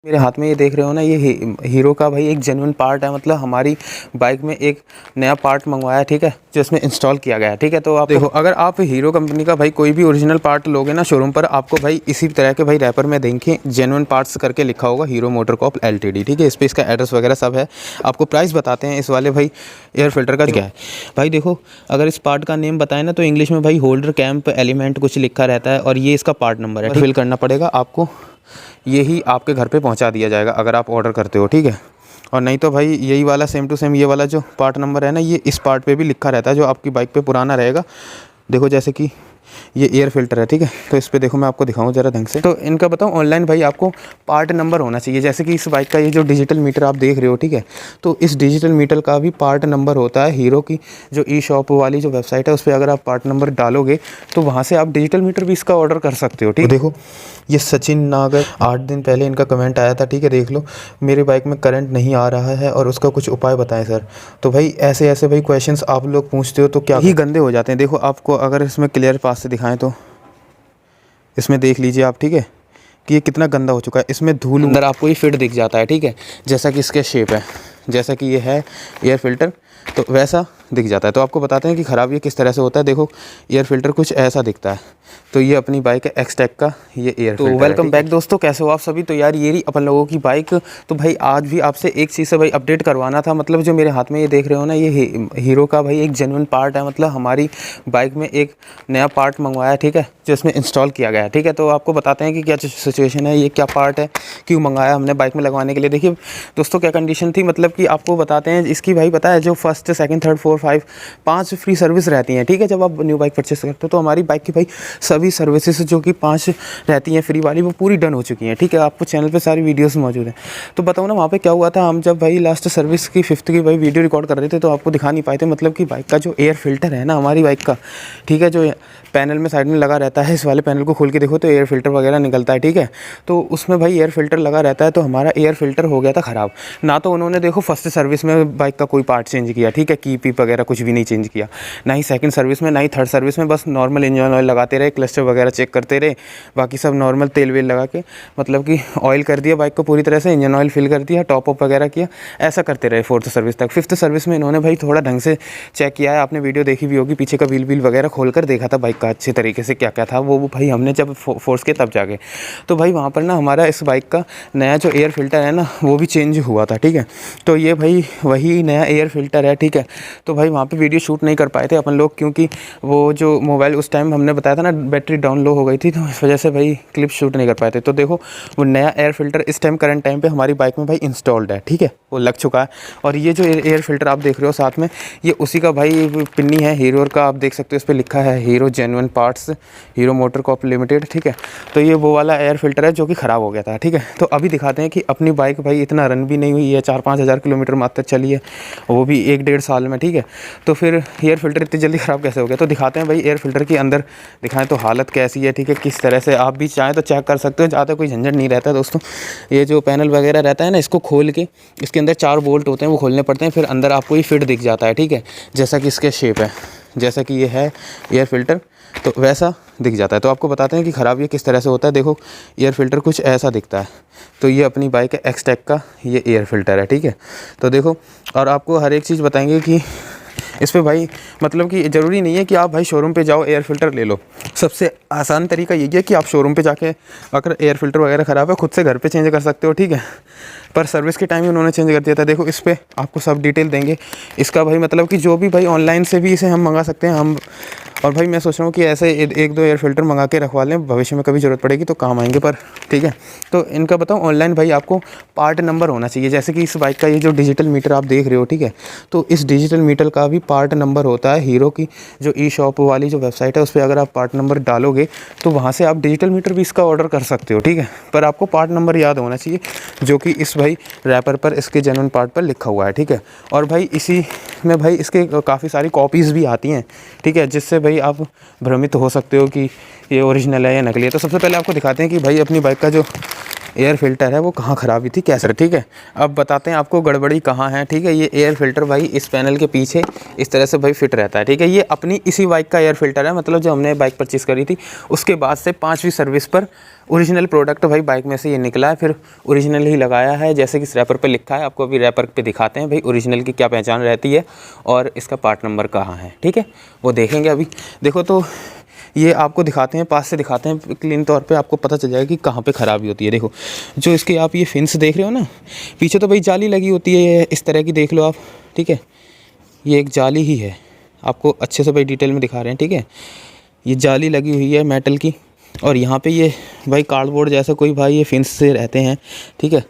मेरे हाथ में ये देख रहे हो ना, ये हीरो का भाई एक जेन्युइन पार्ट है। मतलब हमारी बाइक में एक नया पार्ट मंगवाया है, ठीक है, जो इसमें इंस्टॉल किया गया है, ठीक है। तो आप देखो, अगर आप हीरो कंपनी का भाई कोई भी ओरिजिनल पार्ट लोगे ना शोरूम पर, आपको भाई इसी तरह के भाई रैपर में देखें जेन्युइन पार्ट्स करके लिखा होगा हीरो मोटरकॉर्प LTD, ठीक है। इस पर इसका एड्रेस वगैरह सब है। आपको प्राइस बताते हैं इस वाले भाई एयर फिल्टर का क्या है। भाई देखो, अगर इस पार्ट का नेम बताएं ना तो इंग्लिश में भाई होल्डर कैंप एलिमेंट कुछ लिखा रहता है, और ये इसका पार्ट नंबर है। फिल करना पड़ेगा आपको, यही आपके घर पे पहुंचा दिया जाएगा अगर आप ऑर्डर करते हो, ठीक है। और नहीं तो भाई यही वाला सेम टू सेम ये वाला जो पार्ट नंबर है ना, ये इस पार्ट पे भी लिखा रहता है जो आपकी बाइक पे पुराना रहेगा। देखो जैसे कि ये एयर फिल्टर है, ठीक है। तो इस पे देखो, मैं आपको दिखाऊं ज़रा ढंग से। तो इनका बताऊं, ऑनलाइन भाई आपको पार्ट नंबर होना चाहिए। जैसे कि इस बाइक का ये जो डिजिटल मीटर आप देख रहे हो, ठीक है, तो इस डिजिटल मीटर का भी पार्ट नंबर होता है। हीरो की जो ई-शॉप वाली जो वेबसाइट है, उस पर अगर आप पार्ट नंबर डालोगे तो वहाँ से आप डिजिटल मीटर भी इसका ऑर्डर कर सकते हो, ठीक है। देखो, ये सचिन नागर 8 दिन पहले इनका कमेंट आया था, ठीक है, देख लो। मेरी बाइक में करंट नहीं आ रहा है और उसका कुछ उपाय बताएं सर। तो भाई ऐसे ऐसे भाई क्वेश्चंस आप लोग पूछते हो तो क्या ही गंदे हो जाते हैं। देखो, आपको अगर इसमें क्लियर पास से दिखाएं तो इसमें देख लीजिए आप, ठीक है, कि ये कितना गंदा हो चुका है। इसमें धूल अंदर आपको ये फिट दिख जाता है, ठीक है, जैसा कि इसके शेप है, जैसा कि ये है एयर फिल्टर, तो वैसा दिख जाता है। तो आपको बताते हैं कि ख़राब ये किस तरह से होता है। देखो, एयर फिल्टर कुछ ऐसा दिखता है। तो ये अपनी बाइक है एक्सटेक का ये एयर फिल्टर। तो वेलकम बैक दोस्तों, कैसे हो आप सभी। तो यार ये रही अपन लोगों की बाइक। तो भाई आज भी आपसे एक चीज़ से भाई अपडेट करवाना था। मतलब जो मेरे हाथ में ये देख रहे हो ना, ये हीरो का भाई एक जेन्युइन पार्ट है। मतलब हमारी बाइक में एक नया पार्ट मंगवाया है, ठीक है, जो इसमें इंस्टॉल किया गया है, ठीक है। तो आपको बताते हैं कि क्या सिचुएशन है, ये क्या पार्ट है, क्यों मंगाया हमने बाइक में लगवाने के लिए। देखिए दोस्तों, क्या कंडीशन थी, मतलब कि आपको बताते हैं इसकी। भाई पता है, जो first second third fourth 5 free service रहती हैं, ठीक है, जब आप न्यू बाइक परचेस करते हो। तो हमारी बाइक की भाई सभी सर्विसेज जो कि 5 रहती हैं फ्री वाली, वो पूरी डन हो चुकी हैं, ठीक है। आपको चैनल पे सारी वीडियोस मौजूद हैं। तो बताओ ना, वहाँ पे क्या हुआ था, हम जब भाई लास्ट सर्विस की 5th की भाई वीडियो रिकॉर्ड कर रहे थे तो आपको दिखा नहीं पाए थे। मतलब कि बाइक का जो एयर फिल्टर है ना हमारी बाइक का, ठीक है, जो पैनल में साइड में लगा रहता है, इस वाले पैनल को खोल के देखो तो एयर फिल्टर वगैरह निकलता है, ठीक है। तो उसमें भाई एयर फिल्टर लगा रहता है। तो हमारा एयर फिल्टर हो गया था ख़राब। ना तो उन्होंने देखो फर्स्ट सर्विस में बाइक का कोई पार्ट चेंज किया, ठीक है, की पीप वगैरह कुछ भी नहीं चेंज किया, ना ही सेकंड सर्विस में, ना ही थर्ड सर्विस में। बस नॉर्मल इंजन ऑयल लगाते रहे, क्लस्टर वगैरह चेक करते रहे, बाकी सब नॉर्मल तेल वेल लगा के मतलब कि ऑयल कर दिया बाइक को पूरी तरह से, इंजन ऑयल फिल कर दिया, टॉप अप वगैरह किया, ऐसा करते रहे 4th सर्विस तक। 5th सर्विस में इन्होंने भाई थोड़ा ढंग से चेक किया है। आपने वीडियो देखी भी होगी, पीछे का व्हील वगैरह खोल कर देखा था बाइक का अच्छे तरीके से क्या क्या था। वो भाई हमने जब फोर्स के तब जाके, तो भाई वहाँ पर ना हमारा इस बाइक का नया जो एयर फिल्टर है ना, वो भी चेंज हुआ था, ठीक है। तो ये भाई वही नया एयर फिल्टर है, ठीक है। तो भाई वहाँ पे वीडियो शूट नहीं कर पाए थे अपन लोग, क्योंकि वो जो मोबाइल उस टाइम हमने बताया था ना, बैटरी डाउन लो हो गई थी, तो इस वजह से भाई क्लिप शूट नहीं कर पाए थे। तो देखो, वो नया एयर फिल्टर इस टाइम करंट टाइम पे हमारी बाइक में भाई इंस्टॉल्ड है, ठीक है, वो लग चुका है। और ये जो एयर फिल्टर आप देख रहे हो साथ में, ये उसी का भाई पिन्नी है हीरो का, आप देख सकते हो, इस पर लिखा है Hero genuine parts Hero MotoCorp limited, ठीक है। तो ये वो वाला एयर फिल्टर है जो कि ख़राब हो गया था, ठीक है। तो अभी दिखाते हैं कि अपनी बाइक भाई इतना रन भी नहीं हुई है, 4-5 हज़ार किलोमीटर मात्र चली है, वो भी 1-1.5 साल में, ठीक है। तो फिर एयर फिल्टर इतनी जल्दी ख़राब कैसे हो गया। तो दिखाते हैं भाई एयर फिल्टर के अंदर दिखाएं तो हालत कैसी है, ठीक है, किस तरह से। आप भी चाहें तो चेक कर सकते हो, ज़्यादा कोई झंझट नहीं रहता दोस्तों। ये जो पैनल वगैरह रहता है ना, इसको खोल के इसके अंदर 4 बोल्ट होते हैं, वो खोलने पड़ते हैं, फिर अंदर आपको ये फिट दिख जाता है, ठीक है, जैसा कि इसके शेप है, जैसा कि ये है एयर फिल्टर, तो वैसा दिख जाता है। तो आपको बताते हैं कि ख़राब ये किस तरह से होता है। देखो, एयर फिल्टर कुछ ऐसा दिखता है। तो ये अपनी बाइक है एक्सटेक का ये एयर फिल्टर है, ठीक है। तो देखो, और आपको हर एक चीज़ बताएंगे कि इस पे भाई मतलब कि ज़रूरी नहीं है कि आप भाई शोरूम पे जाओ एयर फिल्टर ले लो। सबसे आसान तरीका यही है कि आप शोरूम पे जाके, अगर एयर फिल्टर वगैरह ख़राब है, खुद से घर पे चेंज कर सकते हो, ठीक है। पर सर्विस के टाइम ही उन्होंने चेंज कर दिया था। देखो, इस पर आपको सब डिटेल देंगे इसका भाई, मतलब कि जो भी भाई ऑनलाइन से भी इसे हम मंगा सकते हैं हम। और भाई मैं सोच रहा हूँ कि ऐसे 1-2 एयर फिल्टर मंगा के रखवा लें, भविष्य में कभी ज़रूरत पड़ेगी तो काम आएंगे, पर ठीक है। तो इनका बताऊँ, ऑनलाइन भाई आपको पार्ट नंबर होना चाहिए। जैसे कि इस बाइक का ये जो डिजिटल मीटर आप देख रहे हो, ठीक है, तो इस डिजिटल मीटर का भी पार्ट नंबर होता है। हीरो की जो ई-शॉप वाली जो वेबसाइट है, उस पर अगर आप पार्ट नंबर डालोगे तो वहाँ से आप डिजिटल मीटर भी इसका ऑर्डर कर सकते हो, ठीक है। पर आपको पार्ट नंबर याद होना चाहिए, जो कि इस भाई रैपर पर, इसके जेन्युइन पार्ट पर लिखा हुआ है, ठीक है। और भाई इसी में भाई इसके काफ़ी सारी कॉपीज़ भी आती हैं, ठीक है, जिससे भाई आप भ्रमित हो सकते हो कि ये ओरिजिनल है या नकली है। तो सबसे पहले आपको दिखाते हैं कि भाई अपनी बाइक का जो एयर फ़िल्टर है वो कहाँ ख़राबी थी, कैसे, ठीक है। अब बताते हैं आपको गड़बड़ी कहाँ है, ठीक है। ये एयर फ़िल्टर भाई इस पैनल के पीछे इस तरह से भाई फिट रहता है, ठीक है। ये अपनी इसी बाइक का एयर फ़िल्टर है, मतलब जो हमने बाइक परचेज़ करी थी उसके बाद से 5वीं सर्विस पर ओरिजिनल प्रोडक्ट भाई बाइक में से ये निकला है, फिर ओरिजिनल ही लगाया है, जैसे कि इस रैपर पर लिखा है। आपको अभी रैपर पे दिखाते हैं भाई ओरिजिनल की क्या पहचान रहती है और इसका पार्ट नंबर कहाँ है, ठीक है, वो देखेंगे अभी। देखो तो ये आपको दिखाते हैं, पास से दिखाते हैं, क्लीन तौर पे आपको पता चल जाएगा कि कहाँ पे ख़राबी होती है। देखो जो इसके आप ये फिन्स देख रहे हो ना, पीछे तो भाई जाली लगी होती है इस तरह की, देख लो आप, ठीक है। ये एक जाली ही है, आपको अच्छे से भाई डिटेल में दिखा रहे हैं, ठीक है। ये जाली लगी हुई है मेटल की, और यहाँ पे ये भाई कार्डबोर्ड जैसा कोई भाई ये फिन्स से रहते हैं, ठीक है।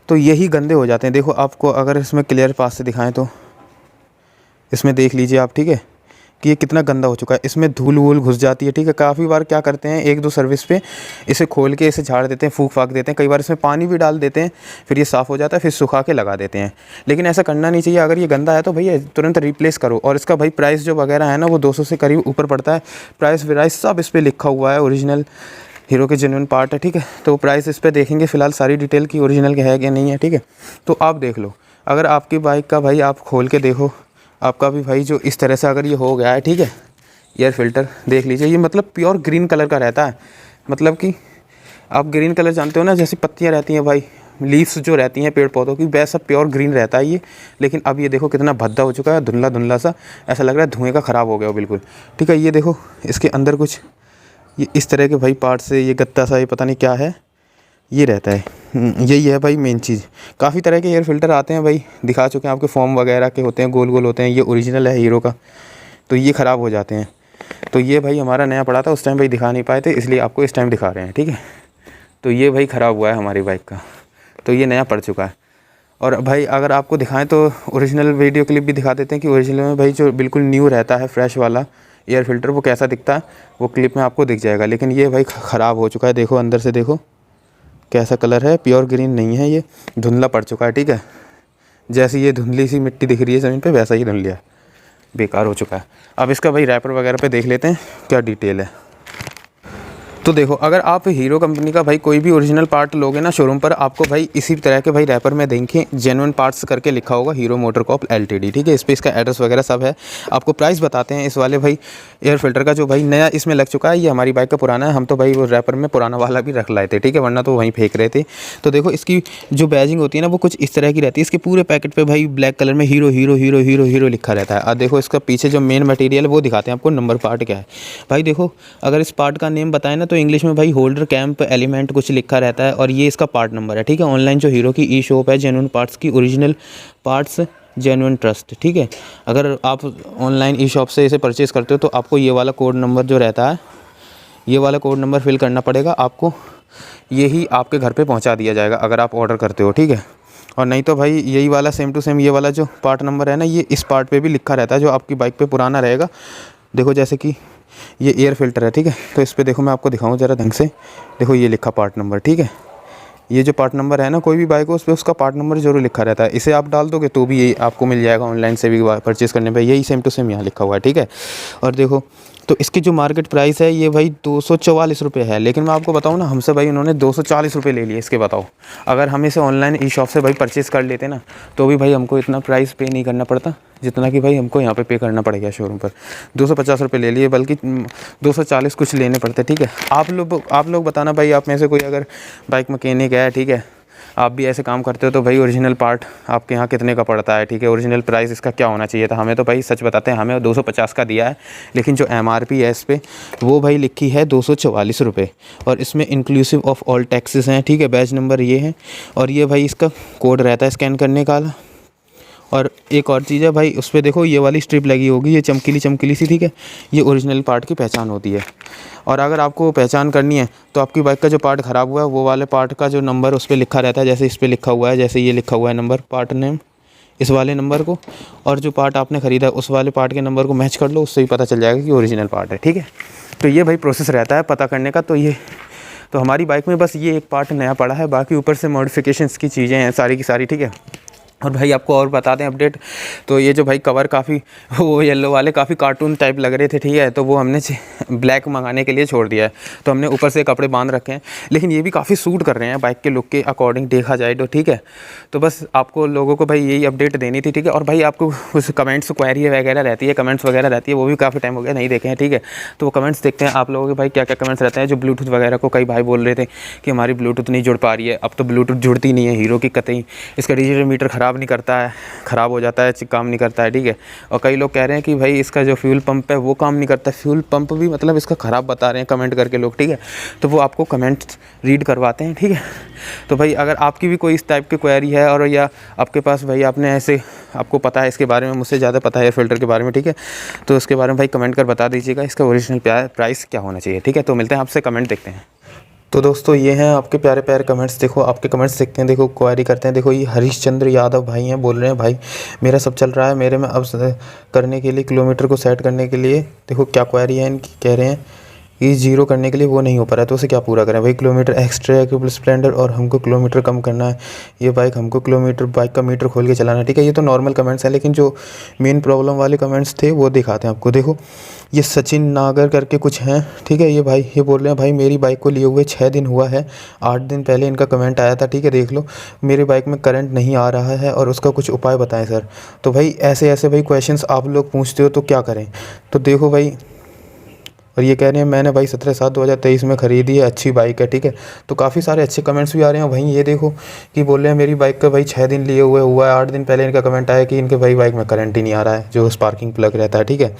तो यही गंदे हो जाते हैं। देखो आपको अगर इसमें क्लियर पास से दिखाएँ तो इसमें देख लीजिए आप, ठीक है, कि ये कितना गंदा हो चुका है। इसमें धूल वूल घुस जाती है, ठीक है। काफ़ी बार क्या करते हैं, 1-2 सर्विस पे इसे खोल के इसे झाड़ देते हैं, फूँक फाक देते हैं, कई बार इसमें पानी भी डाल देते हैं, फिर ये साफ़ हो जाता है, फिर सुखा के लगा देते हैं। लेकिन ऐसा करना नहीं चाहिए। अगर ये गंदा है तो भैया तुरंत रिप्लेस करो। और इसका भाई प्राइस जो वगैरह है ना, वो 200 से करीब ऊपर पड़ता है। प्राइस वेराइस सब इस पर लिखा हुआ है, ओरिजिनल हीरो के जेन्युइन पार्ट है, ठीक है। तो प्राइस इस पर देखेंगे फ़िलहाल सारी डिटेल की, ओरिजिनल के है कि नहीं है, ठीक है। तो आप देख लो, अगर आपकी बाइक का भाई आप खोल के देखो, आपका भी भाई जो इस तरह से अगर ये हो गया है, ठीक है, एयर फ़िल्टर देख लीजिए, ये मतलब प्योर ग्रीन कलर का रहता है। मतलब कि आप ग्रीन कलर जानते हो ना, जैसी पत्तियां रहती हैं भाई, लीव्स जो रहती हैं पेड़ पौधों की, वैसा प्योर ग्रीन रहता है ये। लेकिन अब ये देखो कितना भद्दा हो चुका है, धुंधला धुंधला सा, ऐसा लग रहा है धुएं का ख़राब हो गया हो बिल्कुल, ठीक है। ये देखो इसके अंदर कुछ ये इस तरह के भाई पार्ट से ये गत्ता सा, ये पता नहीं क्या है, ये रहता है। यही है भाई मेन चीज़। काफ़ी तरह के एयर फ़िल्टर आते हैं भाई, दिखा चुके हैं आपके, फॉर्म वगैरह के होते हैं, गोल गोल होते हैं। ये ओरिजिनल है हीरो का, तो ये ख़राब हो जाते हैं। तो ये भाई हमारा नया पड़ा था, उस टाइम भाई दिखा नहीं पाए थे, इसलिए आपको इस टाइम दिखा रहे हैं, ठीक है। तो ये भाई ख़राब हुआ है हमारी बाइक का, तो ये नया पड़ चुका है। और भाई अगर आपको दिखाएं तो ओरिजिनल वीडियो क्लिप भी दिखा देते हैं कि ओरिजिनल में भाई जो बिल्कुल न्यू रहता है, फ्रेश वाला एयर फ़िल्टर, वो कैसा दिखता है, वो क्लिप में आपको दिख जाएगा। लेकिन ये भाई ख़राब हो चुका है। देखो अंदर से देखो कैसा कलर है, प्योर ग्रीन नहीं है, ये धुंधला पड़ चुका है, ठीक है। जैसी ये धुंधली सी मिट्टी दिख रही है ज़मीन पे, वैसा ही धुंधलिया बेकार हो चुका है। अब इसका भाई रैपर वगैरह पे देख लेते हैं क्या डिटेल है। तो देखो अगर आप हीरो कंपनी का भाई कोई भी ओरिजिनल पार्ट लोगे ना शोरूम पर, आपको भाई इसी तरह के भाई रैपर में देखें जेन्युइन पार्ट्स करके लिखा होगा हीरो मोटर कॉर्प एलटीडी, ठीक है। इस पर इसका एड्रेस वगैरह सब है। आपको प्राइस बताते हैं इस वाले भाई एयर फिल्टर का, जो भाई नया इसमें लग चुका है। ये हमारी बाइक का पुराना है, हम तो भाई वो रैपर में पुराना वाला भी रख लाए थे, ठीक है, वरना तो वहीं फेंक रहे थे। तो देखो इसकी जो बैजिंग होती है ना, वो कुछ इस तरह की रहती है। इसके पूरे पैकेट पर भाई ब्लैक कलर में hero hero hero hero hero लिखा रहता है। और देखो इसका पीछे जो मेन मटेरियल है वो दिखाते हैं आपको, नंबर पार्ट क्या है भाई। देखो अगर इस पार्ट का नेम बताएं ना, तो इंग्लिश में भाई होल्डर कैंप एलिमेंट कुछ लिखा रहता है, और ये इसका पार्ट नंबर है, ठीक है। ऑनलाइन जो हीरो की ई शॉप है जेन्युइन पार्ट्स की, ओरिजिनल पार्ट्स जेन्युइन ट्रस्ट, ठीक है। अगर आप ऑनलाइन ई शॉप से इसे परचेज़ करते हो तो आपको ये वाला कोड नंबर जो रहता है, ये वाला कोड नंबर फिल करना पड़ेगा आपको। यही आपके घर पे पहुंचा दिया जाएगा अगर आप ऑर्डर करते हो, ठीक है। और नहीं तो भाई यही वाला सेम टू सेम ये वाला जो पार्ट नंबर है ना, ये इस पार्ट पे भी लिखा रहता है जो आपकी बाइक पे पुराना रहेगा। देखो जैसे कि ये एयर फिल्टर है, ठीक है। तो इस पे देखो मैं आपको दिखाऊं ज़रा ढंग से, देखो ये लिखा पार्ट नंबर, ठीक है। ये जो पार्ट नंबर है ना, कोई भी बाइक हो उस पर उसका पार्ट नंबर जरूर लिखा रहता है। इसे आप डाल दोगे तो भी यही आपको मिल जाएगा ऑनलाइन से भी परचेज़ करने पे, यही सेम टू सेम यहाँ लिखा हुआ है, ठीक है। और देखो तो इसकी जो मार्केट प्राइस है ये भाई 244 रुपये है, लेकिन मैं आपको बताऊं ना, हमसे भाई उन्होंने 240 रुपये ले लिए इसके। बताओ अगर हम इसे ऑनलाइन ई शॉप से भाई परचेज़ कर लेते ना, तो भी भाई हमको इतना प्राइस पे नहीं करना पड़ता जितना कि भाई हमको यहाँ पे करना पड़ेगा शोरूम पर। 250 रुपये ले लिए, बल्कि 240 कुछ लेने पड़ते, ठीक है। आप लोग बताना भाई, आप में से कोई अगर बाइक मैकेनिक है, ठीक है, आप भी ऐसे काम करते हो, तो भाई ओरिजिनल पार्ट आपके यहाँ कितने का पड़ता है, ठीक है। ओरिजिनल प्राइस इसका क्या होना चाहिए था। हमें तो भाई सच बताते हैं, हमें 250 का दिया है, लेकिन जो MRP है इस पर वो भाई लिखी है 244 रुपये, और इसमें इंक्लूसिव ऑफ ऑल टैक्सेस हैं, ठीक है। बैच नंबर ये है, और ये भाई इसका कोड रहता है स्कैन करने का। और एक और चीज़ है भाई, उस पर देखो ये वाली स्ट्रिप लगी होगी, ये चमकीली चमकीली सी, ठीक है। ये ओरिजिनल पार्ट की पहचान होती है। और अगर आपको पहचान करनी है तो आपकी बाइक का जो पार्ट ख़राब हुआ है, वो वाले पार्ट का जो नंबर उस पर लिखा रहता है, जैसे इस पर लिखा हुआ है, जैसे ये लिखा हुआ है नंबर, पार्ट नेम, इस वाले नंबर को और जो पार्ट आपने ख़रीदा है उस वाले पार्ट के नंबर को मैच कर लो, उससे ही पता चल जाएगा कि ओरिजिनल पार्ट है, ठीक है। तो ये भाई प्रोसेस रहता है पता करने का। तो ये तो हमारी बाइक में बस ये एक पार्ट नया पड़ा है, बाकी ऊपर से मॉडिफिकेशंस की चीज़ें हैं सारी की सारी, ठीक है। और भाई आपको और बता दें अपडेट, तो ये जो भाई कवर काफ़ी वो येलो वाले काफ़ी कार्टून टाइप लग रहे थे, ठीक है, तो वो हमने ब्लैक मंगाने के लिए छोड़ दिया है। तो हमने ऊपर से कपड़े बांध रखे हैं, लेकिन ये भी काफ़ी सूट कर रहे हैं बाइक के लुक के अकॉर्डिंग देखा जाए तो, ठीक है। तो बस आपको लोगों को भाई यही अपडेट देनी थी, ठीक है। और भाई आपको कुछ कमेंट्स क्वेरी वगैरह रहती है, कमेंट्स वगैरह रहती है, वो भी काफ़ी टाइम हो गया नहीं देखे हैं, ठीक है। तो वो कमेंट्स देखते हैं आप लोगों के भाई क्या क्या कमेंट्स रहते हैं। जो ब्लूटूथ वगैरह को कई भाई बोल रहे थे कि हमारी ब्लूटूथ नहीं जुड़ पा रही है, अब तो ब्लूटूथ जुड़ती नहीं है हीरो की कतई, इसका डिजिटल मीटर ख़राब नहीं करता है, ख़राब हो जाता है, काम नहीं करता है, ठीक है। और कई लोग कह रहे हैं कि भाई इसका जो फ्यूल पंप है वो काम नहीं करता। फ्यूल पंप भी मतलब इसका ख़राब बता रहे हैं कमेंट करके लोग, ठीक है। तो वो आपको कमेंट रीड करवाते हैं, ठीक है। तो भाई अगर आपकी भी कोई इस टाइप की क्वेरी है और या आपके पास भाई आपने ऐसे आपको पता है इसके बारे में, मुझसे ज़्यादा पता है एयर फिल्टर के बारे में, ठीक है, तो उसके बारे में भाई कमेंट कर बता दीजिएगा इसका ओरिजिनल प्राइस क्या होना चाहिए, ठीक है। तो मिलते हैं आपसे, कमेंट देखते हैं। तो दोस्तों ये हैं आपके प्यारे प्यारे कमेंट्स, देखो आपके कमेंट्स देखते हैं, देखो क्वेरी करते हैं। देखो ये हरीशचंद्र यादव भाई हैं, बोल रहे हैं भाई मेरा सब चल रहा है, मेरे में अब करने के लिए किलोमीटर को सेट करने के लिए, देखो क्या क्वेरी है इनकी, कह रहे हैं कि 0 करने के लिए वो नहीं हो पा रहा है, तो उसे क्या पूरा करें भाई। किलोमीटर एक्स्ट्रा है स्प्लेंडर और हमको किलोमीटर कम करना है, ये बाइक हमको किलोमीटर बाइक का मीटर खोल के चलाना है, ठीक है। ये तो नॉर्मल कमेंट्स हैं, लेकिन जो मेन प्रॉब्लम वाले कमेंट्स थे वो दिखाते हैं आपको। देखो ये सचिन नागर करके कुछ हैं, ठीक है। ये भाई ये बोल रहे हैं भाई मेरी बाइक को लिए हुए 6 दिन हुआ है, 8 दिन पहले इनका कमेंट आया था, ठीक है, देख लो मेरी बाइक में करंट नहीं आ रहा है और उसका कुछ उपाय बताएं सर। तो भाई ऐसे ऐसे भाई क्वेश्चंस आप लोग पूछते हो तो क्या करें। तो देखो भाई, और ये कह रहे हैं मैंने भाई 17/7/2023 में ख़रीदी है, अच्छी बाइक है, ठीक है। तो काफ़ी सारे अच्छे कमेंट्स भी आ रहे हैं वहीं। ये देखो कि बोल रहे हैं मेरी बाइक का भाई 6 दिन लिए हुआ है, 8 दिन पहले इनका कमेंट आया कि इनके भाई बाइक में करंट ही नहीं आ रहा है, जो स्पार्किंग प्लग रहता है, ठीक है।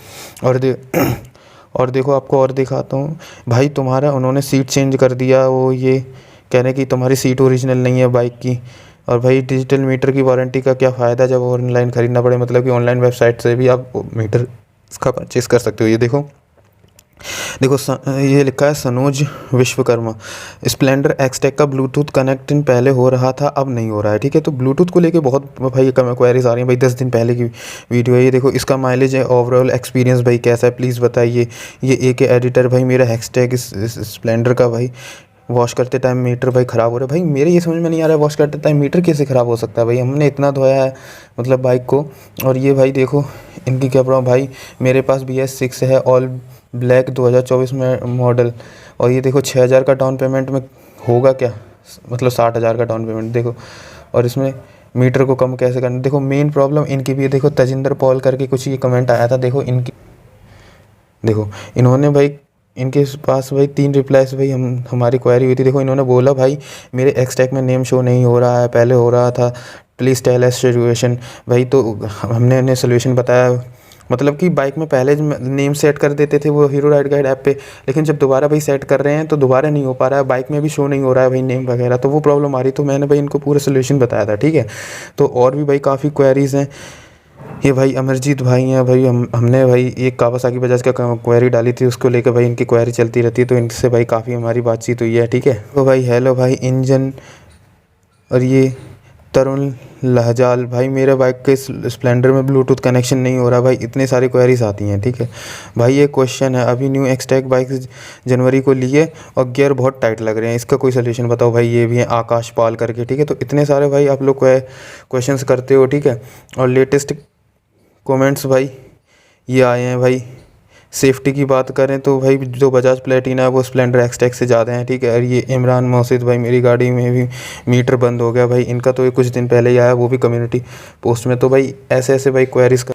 और देखो आपको और दिखाता हूँ भाई, तुम्हारा उन्होंने सीट चेंज कर दिया, वो ये कह रहे हैं कि तुम्हारी सीट ओरिजिनल नहीं है बाइक की। और भाई डिजिटल मीटर की वारंटी का क्या फ़ायदा जब ऑनलाइन ख़रीदना पड़े, मतलब कि ऑनलाइन वेबसाइट से भी आप मीटर इसका परचेज़ कर सकते हो। ये देखो ये लिखा है सनोज विश्वकर्मा, स्प्लेंडर एक्सटेक का ब्लूटूथ कनेक्टिंग पहले हो रहा था अब नहीं हो रहा है, ठीक है। तो ब्लूटूथ को लेके बहुत भाई क्वेरीज आ रही हैं भाई, 10 दिन पहले की वीडियो है ये। देखो इसका माइलेज है, ओवरऑल एक्सपीरियंस भाई कैसा है प्लीज़ बताइए। ये एक एडिटर भाई मेरा एक्सटेक स्प्लेंडर का भाई वॉश करते टाइम मीटर भाई ख़राब हो रहा है। भाई मेरे ये समझ में नहीं आ रहा है वॉश करते टाइम मीटर कैसे ख़राब हो सकता है भाई, हमने इतना धोया है मतलब बाइक को। और ये भाई देखो इनकी क्या प्रॉब्लम भाई, मेरे पास BS6 है ऑल ब्लैक 2024 में मॉडल, और ये देखो 6000 का डाउन पेमेंट में होगा क्या, मतलब 60,000 का डाउन पेमेंट देखो। और इसमें मीटर को कम कैसे करना, देखो मेन प्रॉब्लम इनकी भी है। देखो तजिंदर पॉल करके कुछ ये कमेंट आया था, देखो इनकी, देखो इन्होंने भाई इनके पास भाई 3 रिप्लाईस भाई हमारी क्वेरी हुई थी। देखो इन्होंने बोला भाई मेरे एक्सटेक में नेम शो नहीं हो रहा है, पहले हो रहा था, प्लीज़ टेल अस सोल्यूशन। भाई तो हमने इन्हें सोल्यूशन बताया, मतलब कि बाइक में पहले नेम सेट कर देते थे वो हीरो राइड गाइड ऐप पे, लेकिन जब दोबारा भाई सेट कर रहे हैं तो दोबारा नहीं हो पा रहा है, बाइक में भी शो नहीं हो रहा है भाई नेम वगैरह, तो वो प्रॉब्लम आ रही। तो मैंने भाई इनको पूरा सोल्यूशन बताया था, ठीक है। तो और भी भाई काफ़ी क्वेरीज़ हैं। ये भाई अमरजीत भाई हैं भाई, हमने भाई एक कावासाकी बजाज का क्वेरी डाली थी, उसको लेकर भाई इनकी क्वेरी चलती रहती है, तो इनसे भाई काफ़ी हमारी बातचीत हुई है, ठीक है। तो भाई हेलो भाई इंजन, और ये तरुण लहजाल भाई मेरे बाइक के स्प्लेंडर में ब्लूटूथ कनेक्शन नहीं हो रहा भाई, इतने सारे क्वेरीज आती हैं, ठीक है भाई। ये क्वेश्चन है अभी न्यू एक्सटेक बाइक जनवरी को लिए और गियर बहुत टाइट लग रहे हैं, इसका कोई सोल्यूशन बताओ भाई। ये भी है आकाश पाल करके, ठीक है। तो इतने सारे भाई आप लोग क्वेश्चंस करते हो, ठीक है। और लेटेस्ट कमेंट्स भाई ये आए हैं भाई, सेफ्टी की बात करें तो भाई जो बजाज प्लेटिना है वो स्प्लेंडर एक्सटेक से ज़्यादा है, ठीक है। और ये इमरान मोहसिद भाई मेरी गाड़ी में भी मीटर बंद हो गया भाई, इनका तो ये कुछ दिन पहले ही आया, वो भी कम्युनिटी पोस्ट में। तो भाई ऐसे ऐसे भाई क्वेरीज का,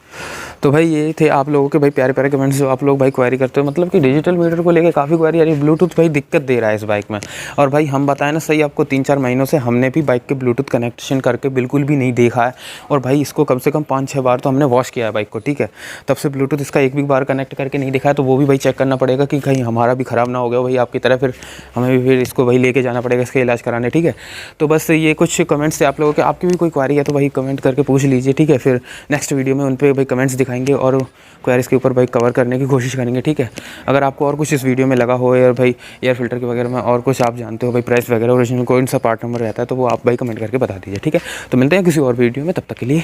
तो भाई ये थे आप लोगों के भाई प्यारे प्यारे कमेंट्स जो आप लोग भाई क्वेरी करते हो, मतलब कि डिजिटल मीटर को लेके काफ़ी क्वेरी आ रही है। ब्लूटूथ भाई दिक्कत दे रहा है इस बाइक में, और भाई हम बताएं ना सही आपको 3-4 महीनों से हमने भी बाइक के ब्लूटूथ कनेक्शन करके बिल्कुल भी नहीं देखा है, और भाई इसको कम से कम 5-6 बार तो हमने वॉश किया है बाइक को, ठीक है। तब से ब्लूटूथ इसका एक भी बार कनेक्ट करके नहीं देखा है, तो वो भी भाई चेक करना पड़ेगा कि कहीं हमारा भी ख़राब ना हो गया भाई आपकी तरह, फिर हमें भी फिर इसको भाई लेके जाना पड़ेगा इसका इलाज कराने, ठीक है। तो बस ये कुछ कमेंट्स थे आप लोगों के, आपकी भी कोई क्वेरी है तो भाई कमेंट करके पूछ लीजिए, ठीक है। फिर नेक्स्ट वीडियो में उन पर भाई कमेंट्स दिखाएंगे और क्वेरीज के ऊपर भाई कवर करने की कोशिश करेंगे, ठीक है। अगर आपको और कुछ इस वीडियो में लगा हो या भाई एयर फिल्टर के वगैरह में और कुछ आप जानते हो भाई प्राइस वगैरह ओरिजिनल कौन सा पार्ट नंबर रहता है, तो वो आप भाई कमेंट करके बता दीजिए, ठीक है। तो मिलते हैं किसी और वीडियो में, तब तक के लिए